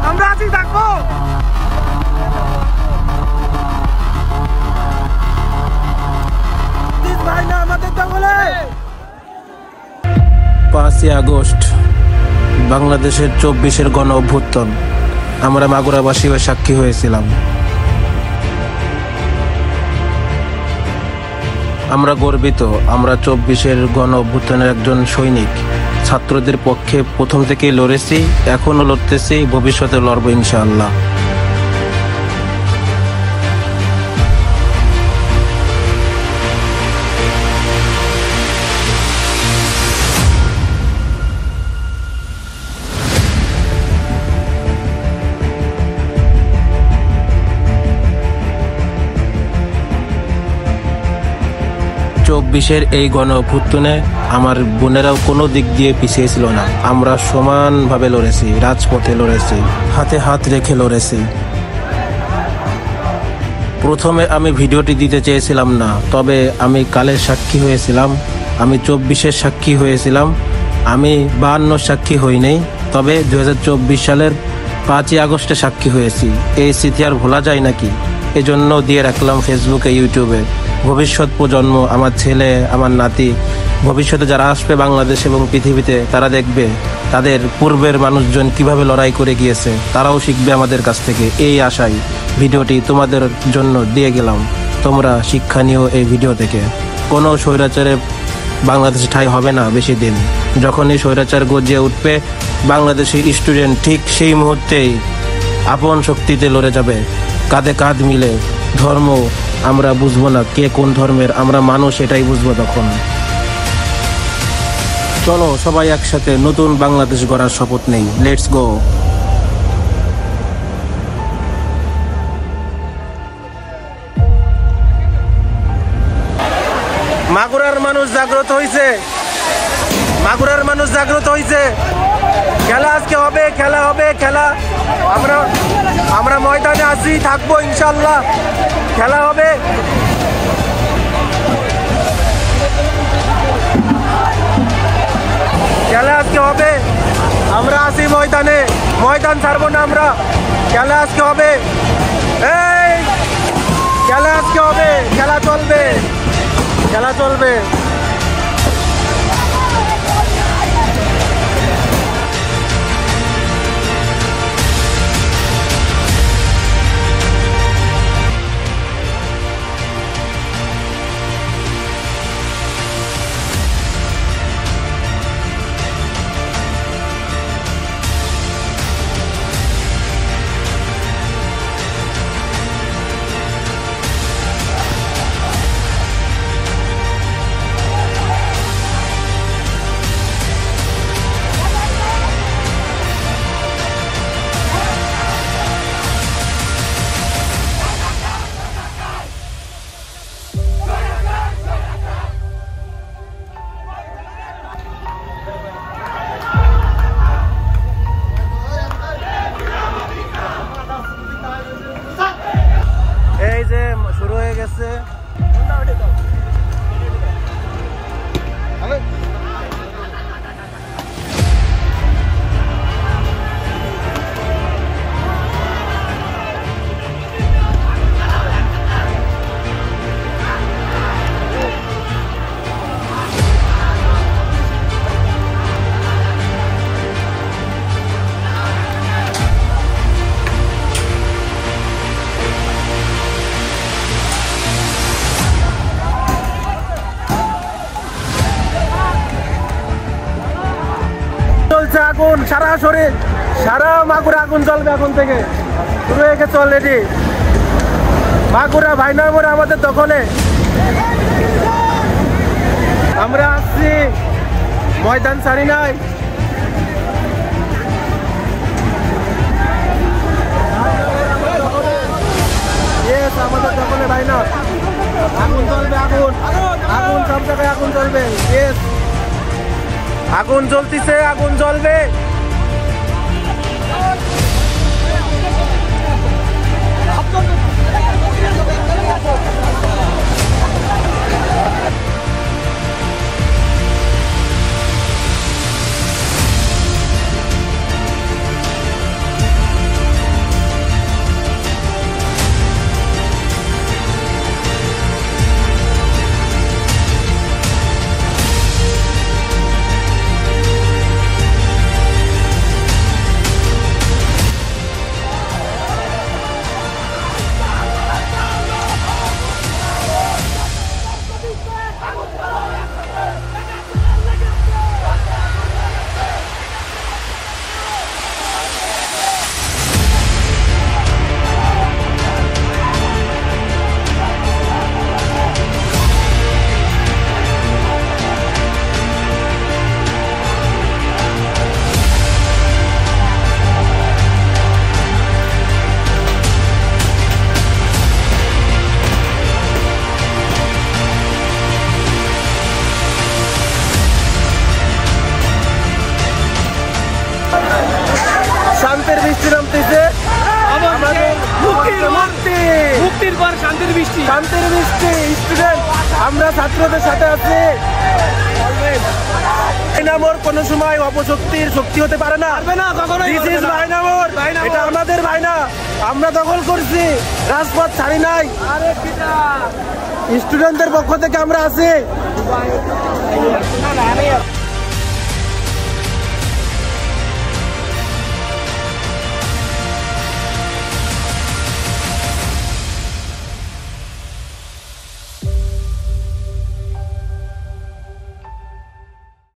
আমরা আছি থাকবো। ভাই না আমাদের জঙ্গলে 5ই আগস্ট বাংলাদেশের 24-এর গণ অভ্যুত্থান আমরা মাগুরাবাসী হয়ে সাক্ষী হয়েছিলাম। আমরা গর্বিত, আমরা 24-এর গণ অভ্যুত্থানের একজন সৈনিক। ছাত্রদের পক্ষে প্রথম থেকেই লড়েছি, এখনো লড়তেছি, ভবিষ্যতে লড়বো ইনশাআল্লাহ। চব্বিশের এই গণ অভ্যুত্থানে আমার বোনেরাও কোনো দিক দিয়ে পিছিয়ে ছিল না। আমরা সমানভাবে লড়েছি, রাজপথে লড়েছি, হাতে হাত রেখে লড়েছি। প্রথমে আমি ভিডিওটি দিতে চেয়েছিলাম না, তবে আমি কালের সাক্ষী হয়েছিলাম, আমি 24-এর সাক্ষী হয়েছিলাম, আমি 52 সাক্ষী হইনি, তবে 2024 সালের 5ই আগস্টে সাক্ষী হয়েছি। এই স্মৃতি আর ভোলা যায় নাকি? এজন্য দিয়ে রাখলাম ফেসবুকে, ইউটিউবে। ভবিষ্যৎ প্রজন্ম, আমার ছেলে, আমার নাতি, ভবিষ্যতে যারা আসবে বাংলাদেশ এবং পৃথিবীতে, তারা দেখবে তাদের পূর্বের মানুষজন কিভাবে লড়াই করে গিয়েছে, তারাও শিখবে আমাদের কাছ থেকে। এই আশায় ভিডিওটি তোমাদের জন্য দিয়ে গেলাম। তোমরা শিক্ষা নিও এই ভিডিও থেকে। কোনো স্বৈরাচারে বাংলাদেশে ঠাঁই হবে না বেশি দিন। যখনই স্বৈরাচার গজিয়ে উঠবে, বাংলাদেশি স্টুডেন্ট ঠিক সেই মুহূর্তেই আপন শক্তিতে লড়ে যাবে, কাঁধে কাঁধ মিলে। ধর্ম আমরা বুঝবো না কে কোন ধর্মের, আমরা মানুষ, এটাই বুঝবো তখন। চলো সবাই একসাথে নতুন বাংলাদেশ গড়ার শপথ নেই। Let's go. মাগুরার মানুষ জাগ্রত হয়েছে, মাগুরার মানুষ জাগ্রত হয়েছে। খেলা আজকে হবে, খেলা হবে, খেলা। আমরা ময়দানে আছি, থাকবো ইনশাল্লাহ। খেলা হবে। খেলা আজকে হবে, আমরা আছি ময়দানে, ময়দান ছাড়বো না আমরা। খেলা আজকে হবে, এই খেলা আজকে হবে, খেলা চলবে, খেলা চলবে। এই যে শুরু হয়ে গেছে। আগুন সারা শরীর, সারা মাগুরা আগুন জ্বলবে এখন থেকে। শুরু হয়ে গেছে অলরেডি। মাগুরা ভাইনগর আমাদের দখলে। আমরা আসছি, ময়দান ছাড়ি নাই। আমাদের দখলে ভাইনা, আগুন জ্বলবে, আগুন আগুন সব জায়গায় আগুন জ্বলবে। আগুন জ্বলতেছে, আগুন জ্বলবে। পর শান্তির বৃষ্টি। শান্তির বৃষ্টি। স্টুডেন্ট আমরা ছাত্রদের সাথে আছি। ভাইনামোর কোনো সময় অপশক্তির শক্তি হতে পারে না। This is ভাইনামোর। এটা আমাদের ভাইনা, আমরা দখল করছি, রাজপথ ছাড়ি নাই। স্টুডেন্টদের পক্ষ থেকে আমরা আছি।